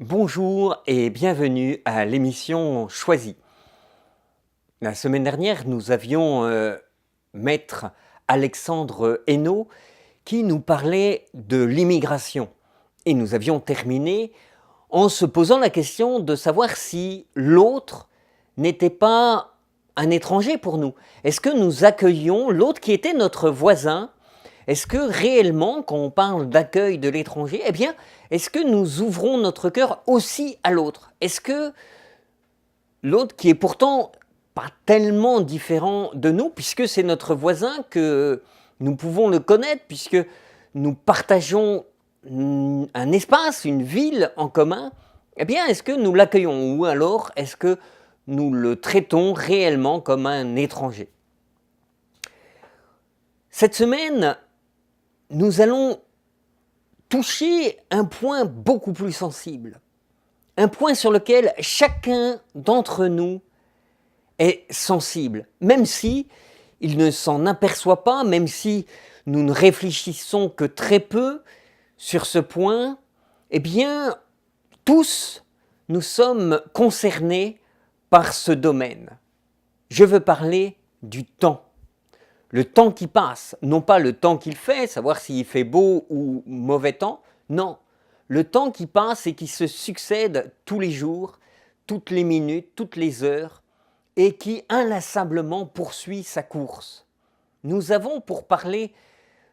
Bonjour et bienvenue à l'émission Choisie. La semaine dernière, nous avions maître Alexandre Hainaut qui nous parlait de l'immigration. Et nous avions terminé en se posant la question de savoir si l'autre n'était pas un étranger pour nous. Est-ce que nous accueillions l'autre qui était notre voisin? Est-ce que réellement, quand on parle d'accueil de l'étranger, eh bien, est-ce que nous ouvrons notre cœur aussi à l'autre? Est-ce que l'autre, qui est pourtant pas tellement différent de nous, puisque c'est notre voisin, que nous pouvons le connaître, puisque nous partageons un espace, une ville en commun, eh bien, est-ce que nous l'accueillons? Ou alors, est-ce que nous le traitons réellement comme un étranger? Cette semaine, nous allons toucher un point beaucoup plus sensible, un point sur lequel chacun d'entre nous est sensible, même si il ne s'en aperçoit pas, même si nous ne réfléchissons que très peu sur ce point, eh bien, tous nous sommes concernés par ce domaine. Je veux parler du temps. Le temps qui passe, non pas le temps qu'il fait, savoir s'il fait beau ou mauvais temps, non. Le temps qui passe et qui se succède tous les jours, toutes les minutes, toutes les heures, et qui inlassablement poursuit sa course. Nous avons, pour parler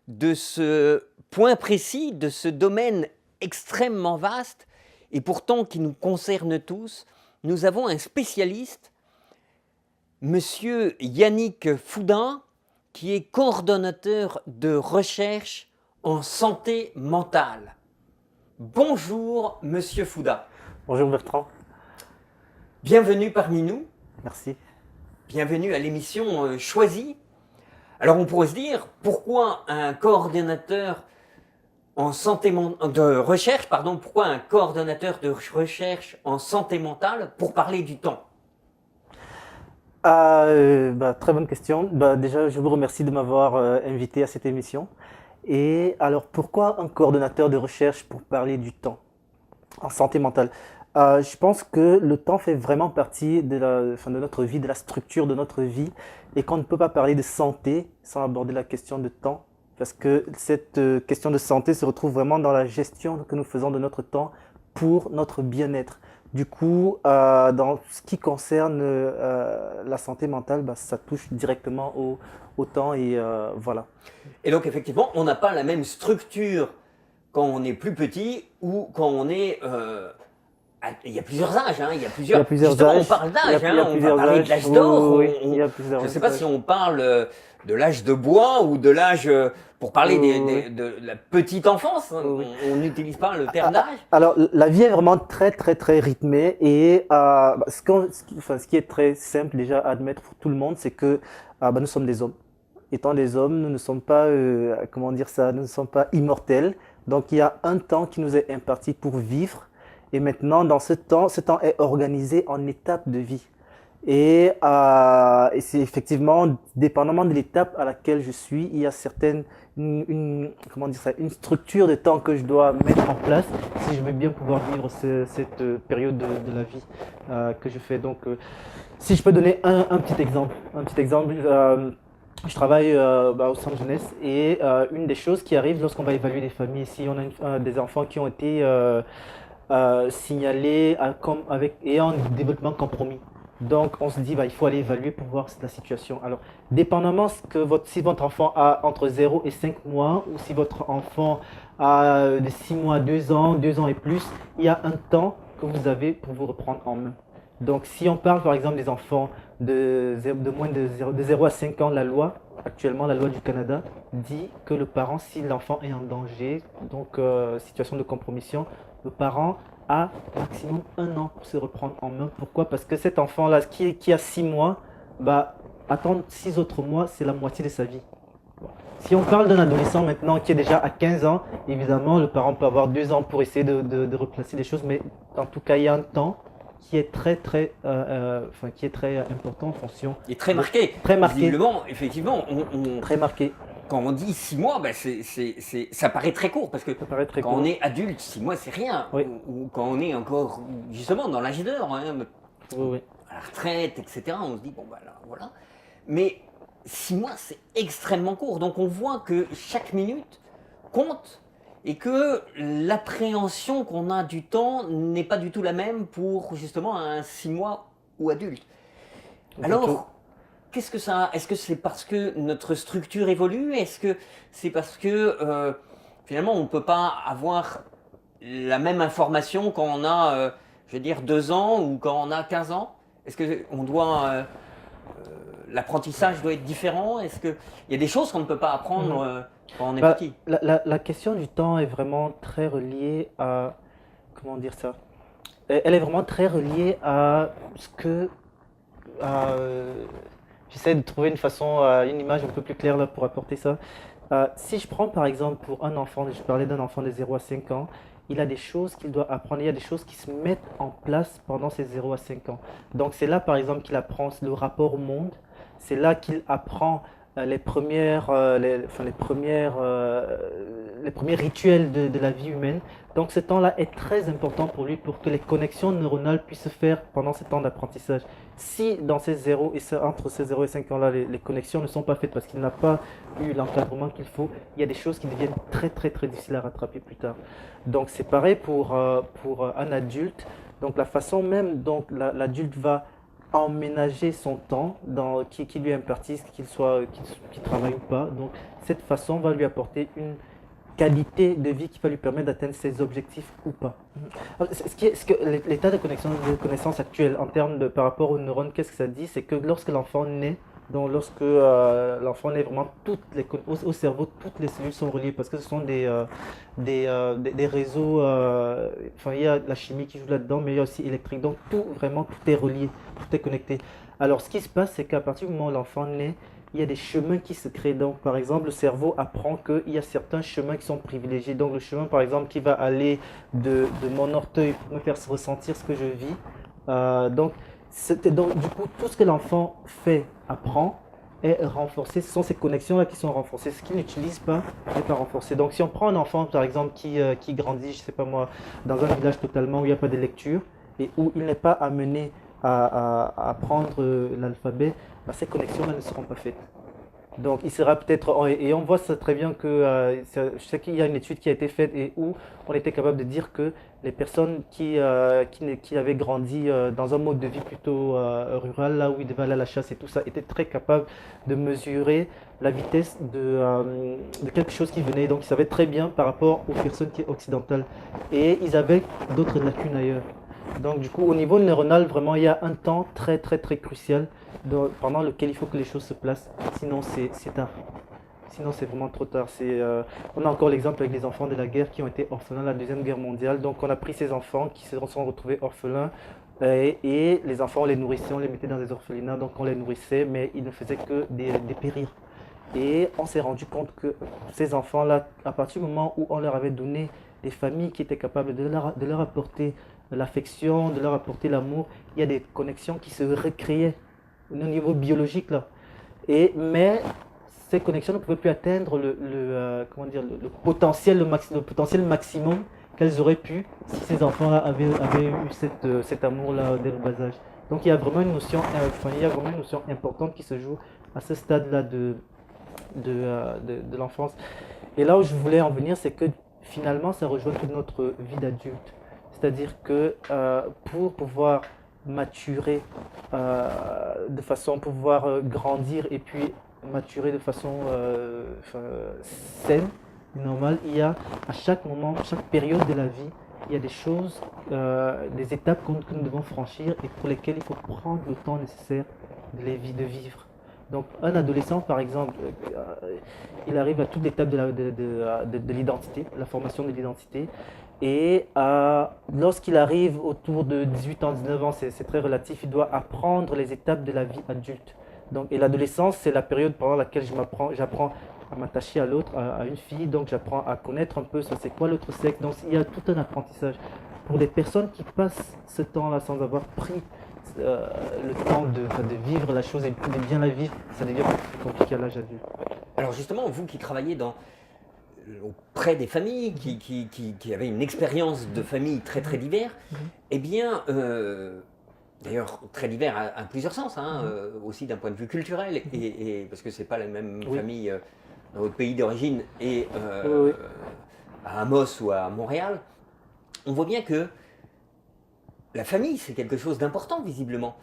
de ce point précis, de ce domaine extrêmement vaste, et pourtant qui nous concerne tous, nous avons un spécialiste, Monsieur Yannick Foudin, qui est coordonnateur de recherche en santé mentale. Bonjour, Monsieur Fouda. Bonjour Bertrand. Bienvenue parmi nous. Merci. Bienvenue à l'émission Choisie. Alors on pourrait se dire, pourquoi un coordonnateur en santé de recherche, pourquoi un coordonnateur de recherche en santé mentale pour parler du temps? Très bonne question. Déjà, je vous remercie de m'avoir invité à cette émission. Et alors, pourquoi un coordonnateur de recherche pour parler du temps en santé mentale? Je pense que le temps fait vraiment partie de notre vie, de la structure de notre vie, et qu'on ne peut pas parler de santé sans aborder la question de temps, parce que cette question de santé se retrouve vraiment dans la gestion que nous faisons de notre temps pour notre bien-être. Du coup, dans ce qui concerne la santé mentale, ça touche directement au temps et voilà. Et donc effectivement, on n'a pas la même structure quand on est plus petit ou quand on est... il y a plusieurs âges, hein, Il y a plusieurs justement, âges. on parle d'âge, Il y a on va plusieurs parler de âges. l'âge d'or. Oui, il y a plusieurs Je ne sais pas âges. si on parle de l'âge de bois ou de l'âge, pour parler Oui. de la petite enfance, hein. Oui. On n'utilise pas le terme d'âge. Alors, la vie est vraiment très, très, très rythmée et ce qui est très simple déjà à admettre pour tout le monde, c'est que nous sommes des hommes. Étant des hommes, nous ne sommes pas, comment dire ça, nous ne sommes pas immortels. Donc, il y a un temps qui nous est imparti pour vivre. Et maintenant, dans ce temps est organisé en étapes de vie. Et c'est effectivement, dépendamment de l'étape à laquelle je suis, il y a comment dire ça, une structure de temps que je dois mettre en place si je veux bien pouvoir vivre cette période de la vie que je fais. Donc, si je peux donner un petit exemple, je travaille au centre jeunesse et une des choses qui arrive lorsqu'on va évaluer les familles, si on a des enfants qui ont été signalés ayant un développement compromis. Donc on se dit il faut aller évaluer pour voir la situation. Alors dépendamment si votre enfant a entre 0 et 5 mois ou si votre enfant a de 6 mois, 2 ans, 2 ans et plus, il y a un temps que vous avez pour vous reprendre en main. Donc si on parle par exemple des enfants de moins de 0 à 5 ans, actuellement la loi du Canada dit que le parent, si l'enfant est en danger, donc situation de compromission, le parent a maximum 1 an pour se reprendre en main. Pourquoi? Parce que cet enfant-là qui a 6 mois, attendre 6 autres mois, c'est la moitié de sa vie. Si on parle d'un adolescent maintenant qui est déjà à 15 ans, évidemment le parent peut avoir 2 ans pour essayer de replacer les choses, mais en tout cas il y a un temps qui est très important en fonction. Il est très marqué. Très marqué. Visiblement, effectivement, Très marqué. quand on dit 6 mois, ben ça paraît très court parce que Ça paraît très quand court. on est adulte, 6 mois c'est rien. Oui. Ou quand on est encore justement dans l'âge d'or, hein, Oui, oui. à la retraite, etc. On se dit, bon, bah là, voilà. Mais 6 mois, c'est extrêmement court. Donc on voit que chaque minute compte et que l'appréhension qu'on a du temps n'est pas du tout la même pour justement un 6 mois ou adulte. Du tout. Alors, qu'est-ce que ça... Est-ce que c'est parce que notre structure évolue? Est-ce que c'est parce que finalement on ne peut pas avoir la même information quand on a, je veux dire, 2 ans ou quand on a 15 ans? Est-ce que on doit... l'apprentissage doit être différent? Est-ce qu'il y a des choses qu'on ne peut pas apprendre quand on est Bah, petit? la question du temps est vraiment très reliée à, comment dire ça? Elle est vraiment très reliée à ce que, à, j'essaie de trouver une façon, une image un peu plus claire là pour apporter ça. Si je prends par exemple pour un enfant, je parlais d'un enfant de 0 à 5 ans, il a des choses qu'il doit apprendre, il y a des choses qui se mettent en place pendant ces 0 à 5 ans. Donc c'est là par exemple qu'il apprend le rapport au monde, c'est là qu'il apprend les premiers rituels de la vie humaine. Donc ce temps-là est très important pour lui pour que les connexions neuronales puissent se faire pendant ce temps d'apprentissage. Si dans ces 0 et entre ces 0 et 5 ans-là, les connexions ne sont pas faites parce qu'il n'a pas eu l'encadrement qu'il faut, il y a des choses qui deviennent très très très difficiles à rattraper plus tard. Donc c'est pareil pour un adulte. Donc la façon même dont l'adulte va emménager son temps qui lui est imparti, qu'il travaille ou pas. Donc cette façon va lui apporter une qualité de vie qui va lui permettre d'atteindre ses objectifs ou pas. Alors, l'état de connaissance actuel en termes de par rapport aux neurones, qu'est-ce que ça dit? C'est que lorsque l'enfant naît, donc lorsque l'enfant naît vraiment au cerveau, toutes les cellules sont reliées parce que ce sont des réseaux, enfin il y a la chimie qui joue là-dedans, mais il y a aussi électrique. Donc vraiment tout est relié, tout est connecté. Alors ce qui se passe, c'est qu'à partir du moment où l'enfant naît, il y a des chemins qui se créent. Donc, par exemple, le cerveau apprend qu'il y a certains chemins qui sont privilégiés. Donc, le chemin, par exemple, qui va aller de mon orteil pour me faire ressentir ce que je vis. Donc, du coup, tout ce que l'enfant fait, apprend, est renforcé. Ce sont ces connexions-là qui sont renforcées. Ce qu'il n'utilise pas n'est pas renforcé. Donc, si on prend un enfant, par exemple, qui grandit, je ne sais pas moi, dans un village totalement où il n'y a pas de lecture et où il n'est pas amené à apprendre l'alphabet, bah, ces connexions-là ne seront pas faites. Donc, il sera peut-être. Et on voit ça très bien que. Je sais qu'il y a une étude qui a été faite et où on était capable de dire que les personnes qui avaient grandi dans un mode de vie plutôt rural, là où ils devaient aller à la chasse et tout ça, étaient très capables de mesurer la vitesse de quelque chose qui venait. Donc, ils savaient très bien par rapport aux personnes qui occidentales. Et ils avaient d'autres lacunes ailleurs. Donc, du coup, au niveau neuronal, vraiment, il y a un temps très, très, très crucial pendant lequel il faut que les choses se placent. Sinon, c'est tard. Sinon, c'est vraiment trop tard. On a encore l'exemple avec les enfants de la guerre qui ont été orphelins à la Deuxième Guerre mondiale. Donc, on a pris ces enfants qui se sont retrouvés orphelins et les enfants, on les nourrissait, on les mettait dans des orphelinats. Donc, on les nourrissait, mais ils ne faisaient que dépérir. Et on s'est rendu compte que ces enfants-là, à partir du moment où on leur avait donné des familles qui étaient capables de leur apporter l'affection, de leur apporter l'amour, il y a des connexions qui se recréaient au niveau biologique là. Mais ces connexions ne pouvaient plus atteindre comment dire, le potentiel, le potentiel maximum qu'elles auraient pu si ces enfants-là avaient eu cet amour-là dès le bas âge. Donc il y a vraiment une notion, il y a vraiment une notion importante qui se joue à ce stade-là de l'enfance. Et là où je voulais en venir, c'est que finalement, ça rejoint toute notre vie d'adulte. C'est-à-dire que pour pouvoir maturer de façon, pouvoir grandir et puis maturer de façon saine, normale, il y a à chaque moment, chaque période de la vie, il y a des choses, des étapes que nous devons franchir et pour lesquelles il faut prendre le temps nécessaire de vivre. Donc un adolescent, par exemple, il arrive à toute l'étape de l'identité, la formation de l'identité. Et lorsqu'il arrive autour de 18 ans, 19 ans, c'est très relatif, il doit apprendre les étapes de la vie adulte. Donc, et l'adolescence, c'est la période pendant laquelle j'apprends à m'attacher à l'autre, à une fille, donc j'apprends à connaître un peu c'est quoi l'autre sexe. Donc il y a tout un apprentissage. Pour des personnes qui passent ce temps-là sans avoir pris le temps de vivre la chose et de bien la vivre, ça devient plus compliqué à l'âge adulte. Alors justement, vous qui travaillez auprès des familles, qui avez une expérience de famille très très divers, eh bien, d'ailleurs très divers à plusieurs sens, hein, aussi d'un point de vue culturel, parce que c'est pas la même famille dans votre pays d'origine et à Amos ou à Montréal. On voit bien que la famille, c'est quelque chose d'important visiblement,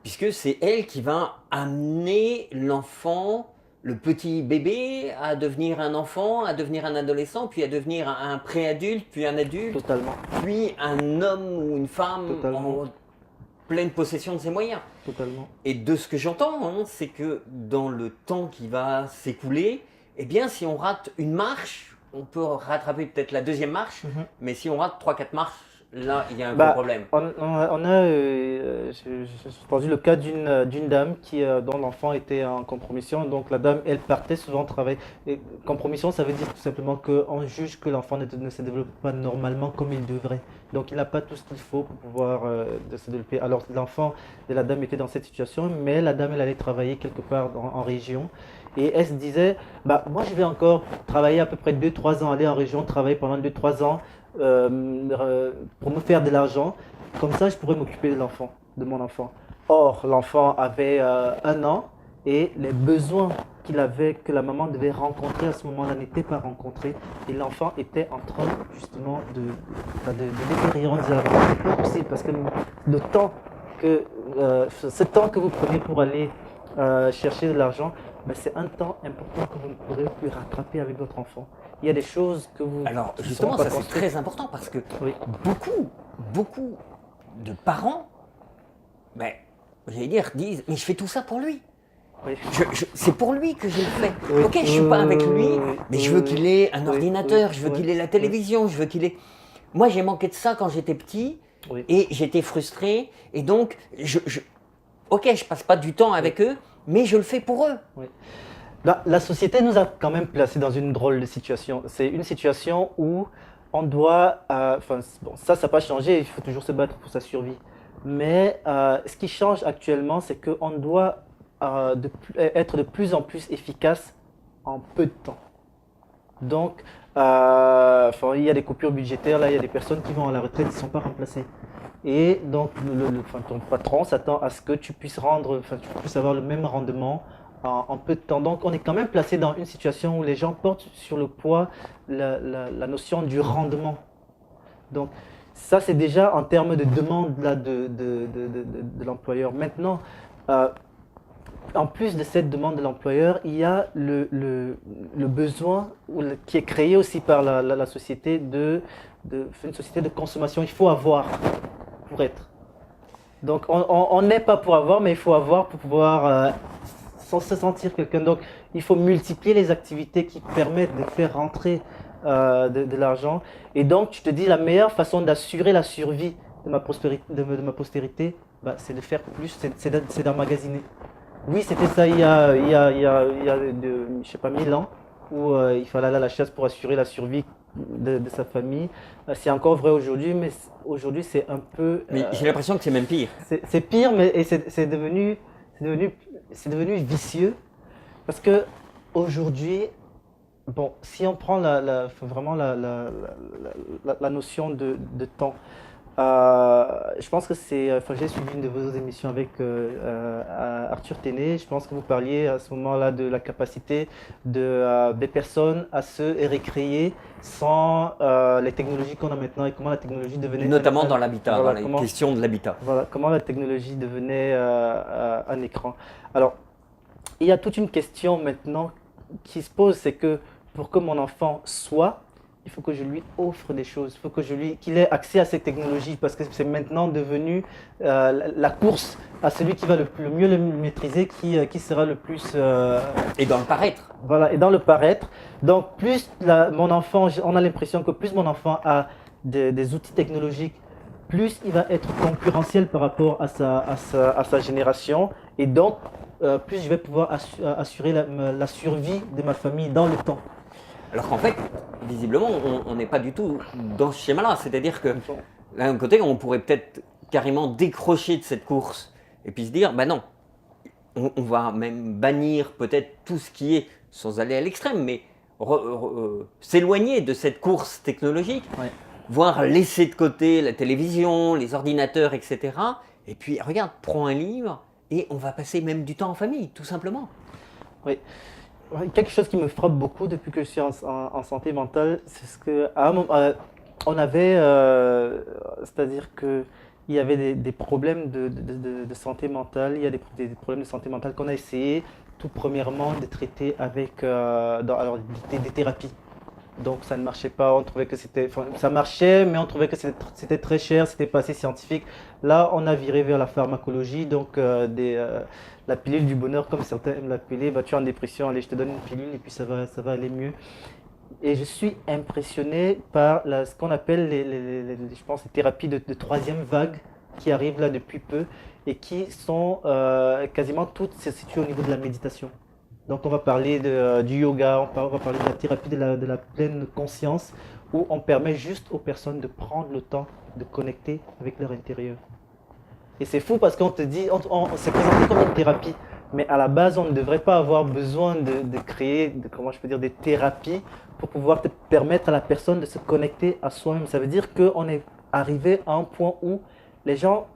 puisque c'est elle qui va amener l'enfant, le petit bébé, à devenir un enfant, à devenir un adolescent, puis à devenir un préadulte, puis un adulte, Totalement. puis un homme ou une femme Totalement. en pleine possession de ses moyens. Totalement. Et de ce que j'entends, hein, c'est que dans le temps qui va s'écouler, eh bien, si on rate une marche, on peut rattraper peut-être la deuxième marche, mais si on rate 3-4 marches, là, il y a un gros problème. J'ai entendu le cas d'une dame dont l'enfant était en compromission. Donc la dame, elle partait souvent travailler. Et compromission, ça veut dire tout simplement qu'on juge que l'enfant ne se développe pas normalement comme il devrait. Donc il n'a pas tout ce qu'il faut pour pouvoir se développer. Alors l'enfant de la dame était dans cette situation, mais la dame, elle allait travailler quelque part en région. Et elle se disait, moi je vais encore travailler à peu près 2-3 ans, aller en région, travailler pendant 2-3 ans pour me faire de l'argent. Comme ça, je pourrais m'occuper de mon enfant. Or, l'enfant avait 1 an et les besoins qu'il avait, que la maman devait rencontrer à ce moment-là, n'étaient pas rencontrés. Et l'enfant était en train justement de dépérir. On disait, c'est pas possible parce que ce temps que vous prenez pour aller chercher de l'argent, c'est un temps important que vous ne pourrez plus rattraper avec votre enfant. Il y a des choses que vous... Alors justement, ça c'est très important parce que beaucoup de parents, j'allais dire, disent, mais je fais tout ça pour lui. Oui. C'est pour lui que je le fais. Ok, je ne suis pas avec lui, mais je veux qu'il ait un ordinateur, je veux qu'il ait la télévision, je veux qu'il ait... Moi, j'ai manqué de ça quand j'étais petit et j'étais frustré. Et donc, ok, je passe pas du temps avec eux, mais je le fais pour eux. Oui. La société nous a quand même placés dans une drôle de situation. C'est une situation où on doit... ça n'a pas changé, il faut toujours se battre pour sa survie. Mais ce qui change actuellement, c'est qu'on doit être de plus en plus efficace en peu de temps. Donc, il y a des coupures budgétaires, là, il y a des personnes qui vont à la retraite qui ne sont pas remplacées. Et donc, ton patron s'attend à ce que tu puisses avoir le même rendement en peu de temps. Donc, on est quand même placé dans une situation où les gens portent sur le poids la notion du rendement. Donc, ça, c'est déjà en termes de demande là, de l'employeur. Maintenant, en plus de cette demande de l'employeur, il y a le besoin qui est créé aussi par la société une société de consommation. Il faut avoir pour être. Donc, on n'est pas pour avoir, mais il faut avoir pour pouvoir sans se sentir quelqu'un. Donc, il faut multiplier les activités qui permettent de faire rentrer de l'argent. Et donc, tu te dis, la meilleure façon d'assurer la survie de ma postérité, c'est de faire plus, c'est d'emmagasiner. Oui, c'était ça il y a je sais pas, 1000 ans, où il fallait aller à la chasse pour assurer la survie de sa famille. C'est encore vrai aujourd'hui, mais aujourd'hui c'est un peu... Mais j'ai l'impression que c'est même pire. C'est pire, mais c'est devenu vicieux, parce que aujourd'hui, si on prend vraiment la notion de temps, je pense que j'ai suivi une de vos émissions avec Arthur Téné. Je pense que vous parliez à ce moment-là de la capacité des personnes à se récréer sans les technologies qu'on a maintenant et comment la technologie devenait... Notamment dans l'habitat, dans la question de l'habitat. Voilà, comment la technologie devenait un écran. Alors, il y a toute une question maintenant qui se pose, c'est que pour que mon enfant il faut que je lui offre des choses, il faut qu'il ait accès à ces technologies, parce que c'est maintenant devenu la course à celui qui va le mieux le maîtriser, qui sera le plus... Et dans le paraître. Voilà, et dans le paraître. Donc plus mon enfant, on a l'impression que plus mon enfant a des outils technologiques, plus il va être concurrentiel par rapport à sa génération, et donc plus je vais pouvoir assurer la survie de ma famille dans le temps. Alors qu'en fait, visiblement, on n'est pas du tout dans ce schéma-là. C'est-à-dire que, d'un côté, on pourrait peut-être carrément décrocher de cette course et puis se dire, non, on va même bannir peut-être tout ce qui est sans aller à l'extrême, mais s'éloigner de cette course technologique, Ouais. voire laisser de côté la télévision, les ordinateurs, etc. Et puis, regarde, prends un livre et on va passer même du temps en famille, tout simplement. Oui. Ouais, quelque chose qui me frappe beaucoup depuis que je suis en santé mentale, c'est ce que à un moment, on avait, c'est-à-dire que il y avait des problèmes de santé mentale, il y a des problèmes de santé mentale qu'on a essayé tout premièrement de traiter avec alors, des thérapies. Donc ça ne marchait pas, on trouvait que c'était, enfin, ça marchait, mais on trouvait que c'était très cher, c'était pas assez scientifique. Là, on a viré vers la pharmacologie, donc la pilule du bonheur, comme certains aiment l'appeler. Bah, tu es en dépression, allez, je te donne une pilule et puis ça va aller mieux. Et je suis impressionné par ce qu'on appelle, je pense, les thérapies de troisième vague qui arrivent là depuis peu et qui sont quasiment toutes se situent au niveau de la méditation. Donc on va parler du yoga, on va parler de la thérapie de la pleine conscience, où on permet juste aux personnes de prendre le temps de connecter avec leur intérieur. Et c'est fou parce qu'on te dit, on s'est présenté comme une thérapie, mais à la base on ne devrait pas avoir besoin de créer, comment je peux dire, des thérapies pour pouvoir te permettre à la personne de se connecter à soi-même. Ça veut dire qu'on est arrivé à un point où les gens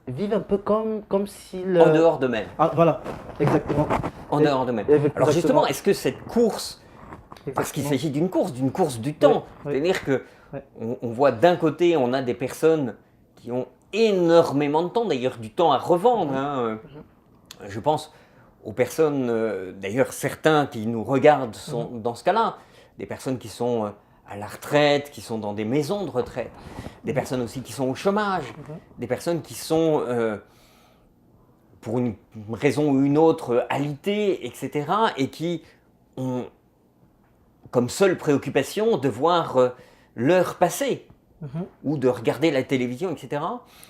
vivent un peu comme s'ils... En dehors d'eux-mêmes. Ah, voilà, exactement. En dehors d'eux-mêmes. Alors justement, est-ce que cette course, parce qu'il s'agit d'une course du temps, c'est-à-dire que on voit d'un côté, on a des personnes qui ont énormément de temps, d'ailleurs du temps à revendre. Hein. Je pense aux personnes, d'ailleurs certains qui nous regardent sont dans ce cas-là, des personnes qui sont à la retraite, qui sont dans des maisons de retraite, des personnes aussi qui sont au chômage, des personnes qui sont, pour une raison ou une autre, alitées, etc. et qui ont comme seule préoccupation de voir l'heure passer, ou de regarder la télévision, etc.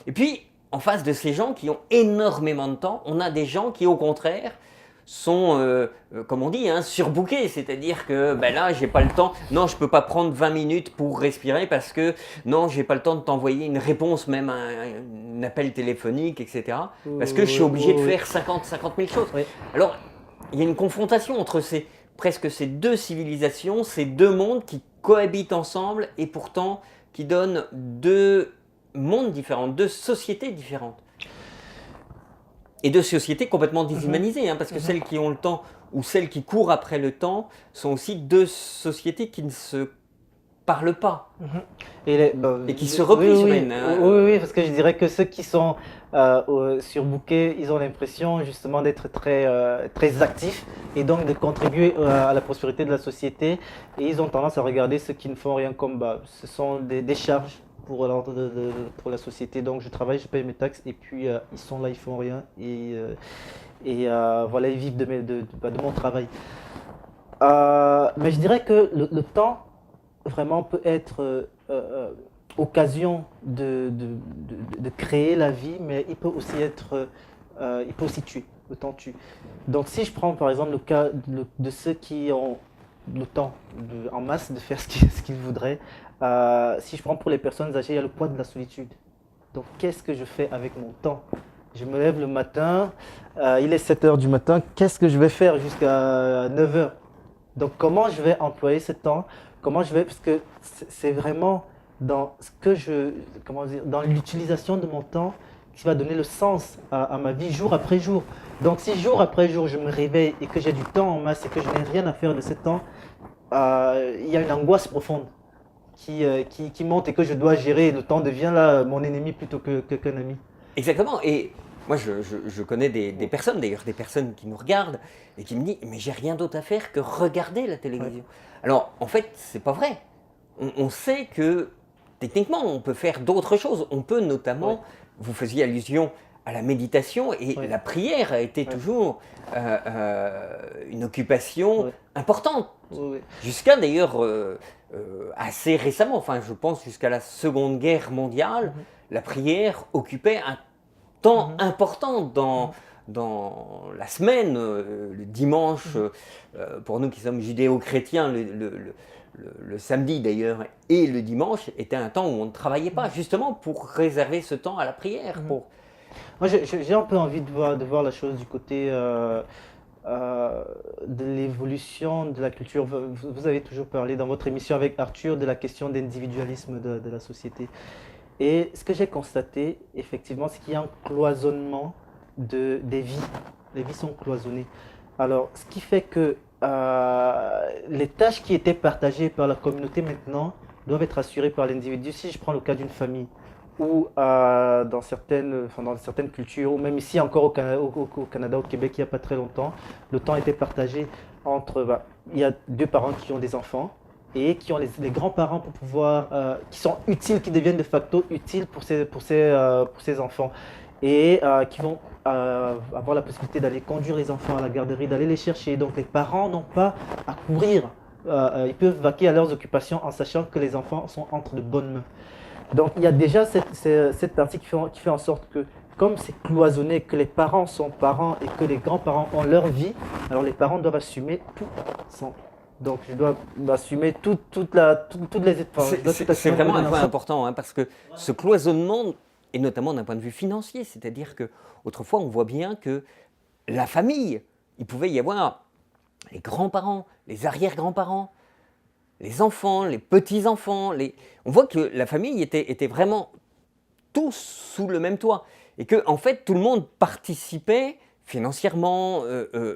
Et puis, en face de ces gens qui ont énormément de temps, on a des gens qui, au contraire, sont, comme on dit, surbookés. C'est-à-dire que ben là, j'ai pas le temps. Non, je peux pas prendre 20 minutes pour respirer parce que non, j'ai pas le temps de t'envoyer une réponse, même un appel téléphonique, etc. Parce que je suis obligé de faire 50 000 choses. Oui. Alors, il y a une confrontation entre presque ces deux civilisations, ces deux mondes qui cohabitent ensemble et pourtant qui donnent deux mondes différents, deux sociétés différentes. Et deux sociétés complètement déshumanisées, parce que celles qui ont le temps ou celles qui courent après le temps sont aussi deux sociétés qui ne se parlent pas et qui se replient sur elles. Oui, parce que je dirais que ceux qui sont surbookés, ils ont l'impression justement d'être très actifs et donc de contribuer à la prospérité de la société. Et ils ont tendance à regarder ceux qui ne font rien comme ce sont des charges pour la société. Donc je travaille, je paye mes taxes et puis ils sont là, ils font rien et voilà, ils vivent de mon travail. Mais je dirais que le temps vraiment peut être occasion de créer la vie, mais il peut aussi tuer. Le temps tue. Donc si je prends par exemple le cas de ceux qui ont le temps en masse de faire ce qu'ils voudraient, si je prends pour les personnes âgées, il y a le poids de la solitude. Donc qu'est-ce que je fais avec mon temps? Je me lève le matin, il est 7 h du matin, qu'est-ce que je vais faire jusqu'à 9 h? Donc comment je vais employer ce temps? Parce que c'est vraiment dans dans l'utilisation de mon temps qui va donner le sens à ma vie jour après jour. Donc si jour après jour je me réveille et que j'ai du temps en masse et que je n'ai rien à faire de ce temps, il y a une angoisse profonde qui monte et que je dois gérer. Le temps devient là mon ennemi plutôt qu'un ami. Exactement. Et moi, je connais des personnes, d'ailleurs, des personnes qui nous regardent et qui me disent « mais j'ai rien d'autre à faire que regarder la télévision ». Alors, en fait, c'est pas vrai. On sait que, techniquement, on peut faire d'autres choses. On peut notamment, vous faisiez allusion à la méditation et la prière a été toujours une occupation importante. Jusqu'à d'ailleurs assez récemment, enfin je pense jusqu'à la Seconde Guerre mondiale, la prière occupait un temps important dans la semaine, le dimanche, pour nous qui sommes judéo-chrétiens, le samedi d'ailleurs et le dimanche était un temps où on ne travaillait pas, justement pour réserver ce temps à la prière. Moi j'ai un peu envie de voir la chose du côté de l'évolution de la culture. Vous avez toujours parlé dans votre émission avec Arthur de la question d'individualisme de la société. Et ce que j'ai constaté, effectivement, c'est qu'il y a un cloisonnement des vies. Les vies sont cloisonnées. Alors, ce qui fait que les tâches qui étaient partagées par la communauté maintenant doivent être assurées par l'individu. Si je prends le cas d'une famille, ou dans certaines cultures, ou même ici encore au Canada, au Québec, il n'y a pas très longtemps, le temps était partagé entre, il y a deux parents qui ont des enfants, et qui ont les grands-parents pour pouvoir, qui sont utiles, qui deviennent de facto utiles pour ces enfants, et qui vont avoir la possibilité d'aller conduire les enfants à la garderie, d'aller les chercher. Donc les parents n'ont pas à courir, ils peuvent vaquer à leurs occupations en sachant que les enfants sont entre de bonnes mains. Donc il y a déjà cette partie qui fait en sorte que, comme c'est cloisonné, que les parents sont parents et que les grands-parents ont leur vie, alors les parents doivent assumer tout ensemble. Donc je dois assumer toutes les épreuves. C'est vraiment un point important, hein, parce que ce cloisonnement, et notamment d'un point de vue financier, c'est-à-dire qu'autrefois on voit bien que la famille, il pouvait y avoir les grands-parents, les arrière-grands-parents, les enfants, les petits-enfants. On voit que la famille était vraiment tous sous le même toit. Et que, en fait, tout le monde participait financièrement,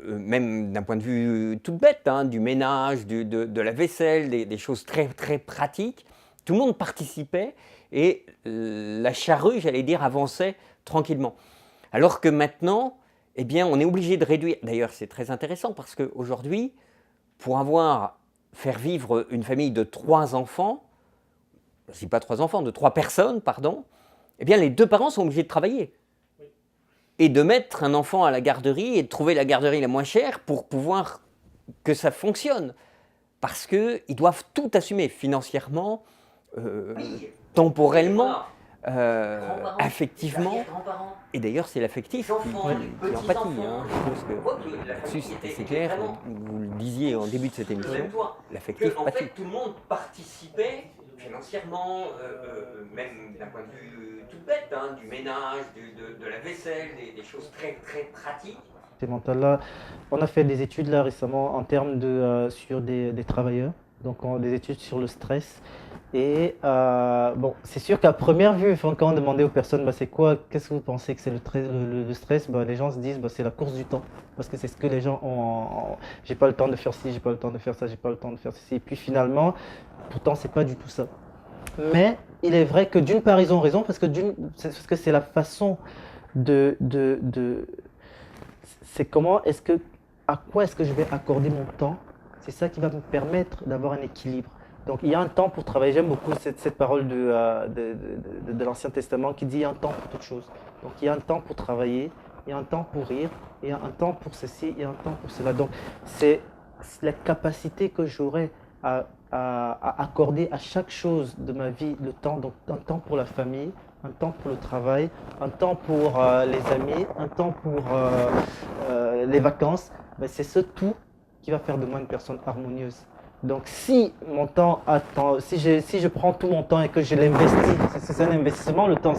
même d'un point de vue tout bête, hein, du ménage, de la vaisselle, des choses très, très pratiques. Tout le monde participait et la charrue, j'allais dire, avançait tranquillement. Alors que maintenant, eh bien, on est obligé de réduire. D'ailleurs, c'est très intéressant parce qu'aujourd'hui, pour faire vivre une famille de 3 enfants, si pas 3 enfants, de 3 personnes, pardon, eh bien, les 2 parents sont obligés de travailler. Et de mettre un enfant à la garderie et de trouver la garderie la moins chère pour pouvoir que ça fonctionne. Parce qu'ils doivent tout assumer financièrement, temporellement, affectivement. Et d'ailleurs, c'est l'affectif qui en pâtit. Hein. Je pense que là-dessus, c'est assez clair. Vous le disiez en début de cette émission, l'affectif pâtit. En fait, tout le monde participait financièrement, même d'un point de vue tout bête, hein, du ménage, de la vaisselle, des choses très, très pratiques. Ces mentales-là, on a fait des études là récemment en termes sur des travailleurs, donc des études sur le stress. Et bon, c'est sûr qu'à première vue, quand on demandait aux personnes, c'est quoi, qu'est-ce que vous pensez que c'est le stress, les gens se disent, c'est la course du temps. Parce que c'est ce que les gens ont. J'ai pas le temps de faire ci, j'ai pas le temps de faire ça, j'ai pas le temps de faire ceci. Et puis finalement, pourtant, c'est pas du tout ça. Mais il est vrai que d'une part, ils ont raison, parce que c'est la façon c'est à quoi est-ce que je vais accorder mon temps. C'est ça qui va me permettre d'avoir un équilibre. Donc il y a un temps pour travailler. J'aime beaucoup cette parole de l'Ancien Testament qui dit il y a un temps pour toute chose. Donc il y a un temps pour travailler, il y a un temps pour rire, il y a un temps pour ceci, il y a un temps pour cela. Donc c'est la capacité que j'aurai à accorder à chaque chose de ma vie le temps. Donc un temps pour la famille, un temps pour le travail, un temps pour les amis, un temps pour les vacances. C'est ce tout qui va faire de moi une personne harmonieuse. Donc si mon temps attend, si je prends tout mon temps et que je l'investis, c'est un investissement, le temps,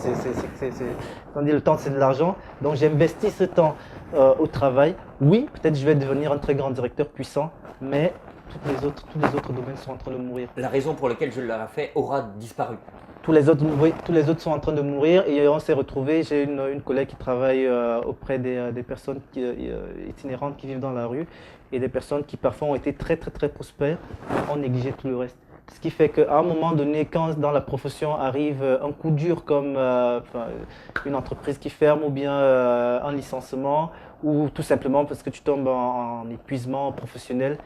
on dit le temps c'est de l'argent, donc j'investis ce temps au travail. Oui, peut-être je vais devenir un très grand directeur puissant, mais tous les autres domaines sont en train de mourir. La raison pour laquelle je l'aurais fait aura disparu. Tous les autres sont en train de mourir et on s'est retrouvés. J'ai une collègue qui travaille auprès des personnes itinérantes qui vivent dans la rue et des personnes qui parfois ont été très très très prospères, ont négligé tout le reste. Ce qui fait qu'à un moment donné, quand dans la profession arrive un coup dur comme une entreprise qui ferme ou bien un licenciement ou tout simplement parce que tu tombes en épuisement professionnel,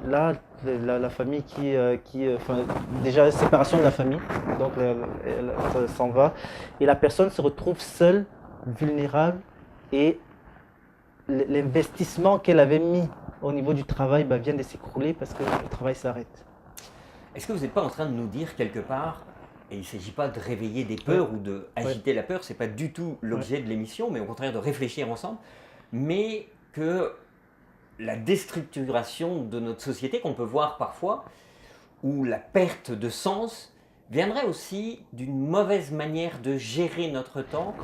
là, la famille déjà séparation de la famille, donc elle s'en va, et la personne se retrouve seule, vulnérable, et l'investissement qu'elle avait mis au niveau du travail vient de s'écrouler parce que le travail s'arrête. Est-ce que vous n'êtes pas en train de nous dire quelque part, et il ne s'agit pas de réveiller des peurs ou d'agiter la peur, ce n'est pas du tout l'objet de l'émission, mais au contraire de réfléchir ensemble, mais que la déstructuration de notre société qu'on peut voir parfois, ou la perte de sens, viendrait aussi d'une mauvaise manière de gérer notre temps,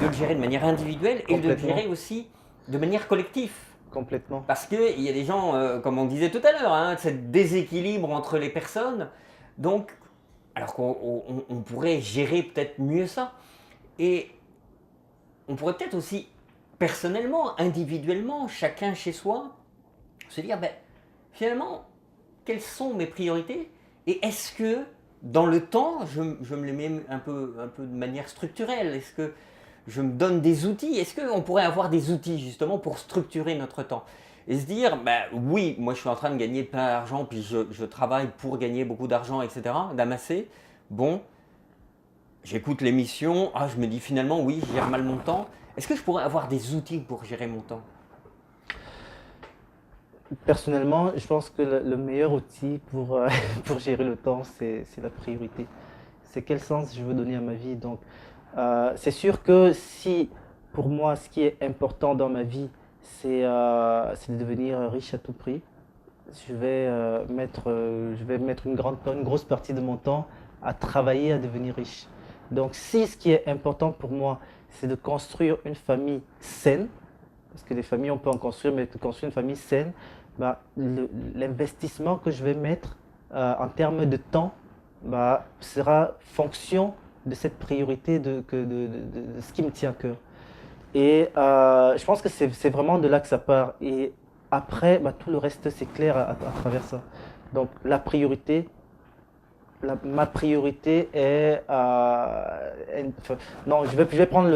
de le gérer de manière individuelle et de le gérer aussi de manière collective. complètement. Parce qu'il y a des gens, comme on disait tout à l'heure, hein, ce déséquilibre entre les personnes. Donc, alors qu'on pourrait gérer peut-être mieux ça. Et on pourrait peut-être aussi, personnellement, individuellement, chacun chez soi, se dire, ben, finalement, quelles sont mes priorités? Et est-ce que, dans le temps, je me les mets un peu de manière structurelle? Est-ce que je me donne des outils? Est-ce qu'on pourrait avoir des outils, justement, pour structurer notre temps? Et se dire, ben, oui, moi je suis en train de gagner plein d'argent, puis je travaille pour gagner beaucoup d'argent, etc., d'amasser. Bon, j'écoute l'émission, je me dis finalement, oui, je gère mal mon temps. Est-ce que je pourrais avoir des outils pour gérer mon temps? Personnellement, je pense que le meilleur outil pour, pour gérer le temps, c'est la priorité. C'est quel sens je veux donner à ma vie. Donc, c'est sûr que si, pour moi, ce qui est important dans ma vie, c'est de devenir riche à tout prix, je vais mettre une grosse partie de mon temps à travailler à devenir riche. Donc, si ce qui est important pour moi, c'est de construire une famille saine, parce que des familles, on peut en construire, mais de construire une famille saine, bah, l'investissement que je vais mettre en termes de temps sera fonction de cette priorité de ce qui me tient à cœur. Et je pense que c'est vraiment de là que ça part. Et après, tout le reste, c'est clair à travers ça. Donc la priorité, ma priorité est... non, je vais prendre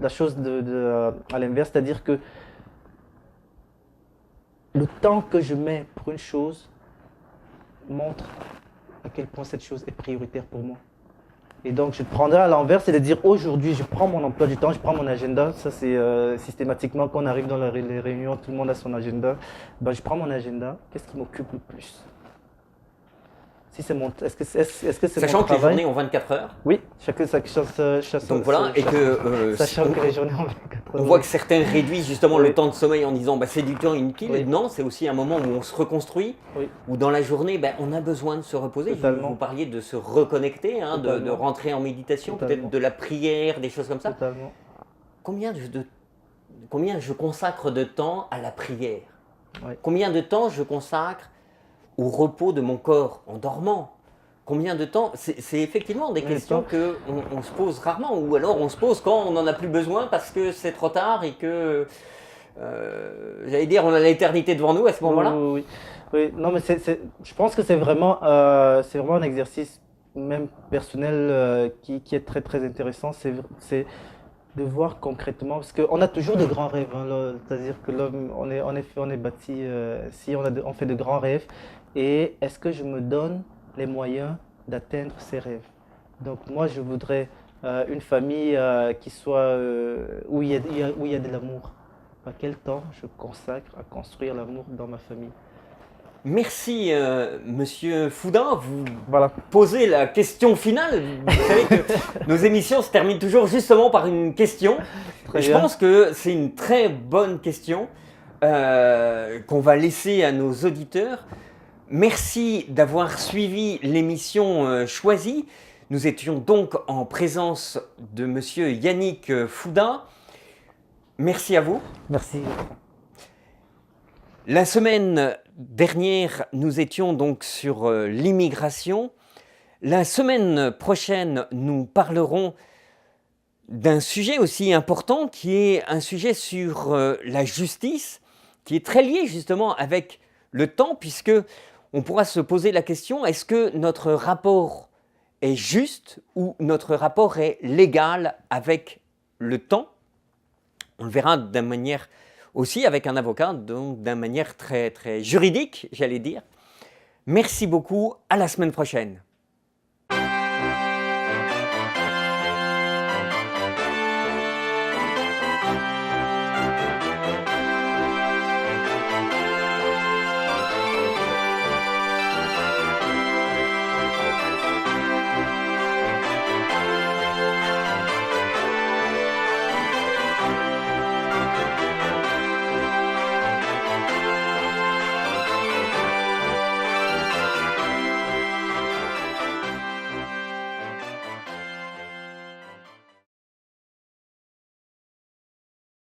la chose à l'inverse, c'est-à-dire que le temps que je mets pour une chose montre à quel point cette chose est prioritaire pour moi. Et donc, je prendrai à l'envers, c'est de dire aujourd'hui, je prends mon emploi du temps, je prends mon agenda. Ça, c'est systématiquement quand on arrive dans les réunions, tout le monde a son agenda. Je prends mon agenda. Qu'est-ce qui m'occupe le plus? Si c'est mon, est-ce que c'est Sachant mon que les travail? journées ont 24 heures. Oui, chacun Donc voilà, et que sachant que les journées ont 24 heures. on voit que certains réduisent justement Oui. le temps de sommeil en disant c'est du temps inutile. Oui. Non, c'est aussi un moment où on se reconstruit, Oui. où dans la journée, on a besoin de se reposer. Totalement. Vous parliez de se reconnecter, de Totalement. rentrer en méditation, Totalement. peut-être de la prière, des choses comme ça. Totalement. Combien je consacre de temps à la prière? Oui. Combien de temps je consacre au repos de mon corps en dormant? Combien de temps? C'est effectivement des questions qu'on se pose rarement, ou alors on se pose quand on n'en a plus besoin parce que c'est trop tard et que, j'allais dire, on a l'éternité devant nous à ce moment-là. Oui. Non, mais je pense que c'est vraiment un exercice même personnel qui est très très intéressant. C'est de voir concrètement, parce qu'on a toujours de grands rêves, hein, c'est-à-dire que l'homme, on est bâti, si on fait de grands rêves, et est-ce que je me donne les moyens d'atteindre ces rêves? Donc moi, je voudrais une famille qui soit où il y a de l'amour. Quel temps je consacre à construire l'amour dans ma famille? Merci, Monsieur Foudin. Vous Voilà. posez la question finale. Vous savez que nos émissions se terminent toujours justement par une question. Très Je bien. pense que c'est une très bonne question qu'on va laisser à nos auditeurs. Merci d'avoir suivi l'émission choisie. Nous étions donc en présence de Monsieur Yannick Foudin. Merci à vous. Merci. La semaine dernière, nous étions donc sur l'immigration. La semaine prochaine, nous parlerons d'un sujet aussi important qui est un sujet sur la justice, qui est très lié justement avec le temps, puisque on pourra se poser la question, est-ce que notre rapport est juste ou notre rapport est légal avec le temps? On le verra d'une manière aussi avec un avocat, donc d'une manière très, très juridique, j'allais dire. Merci beaucoup, à la semaine prochaine.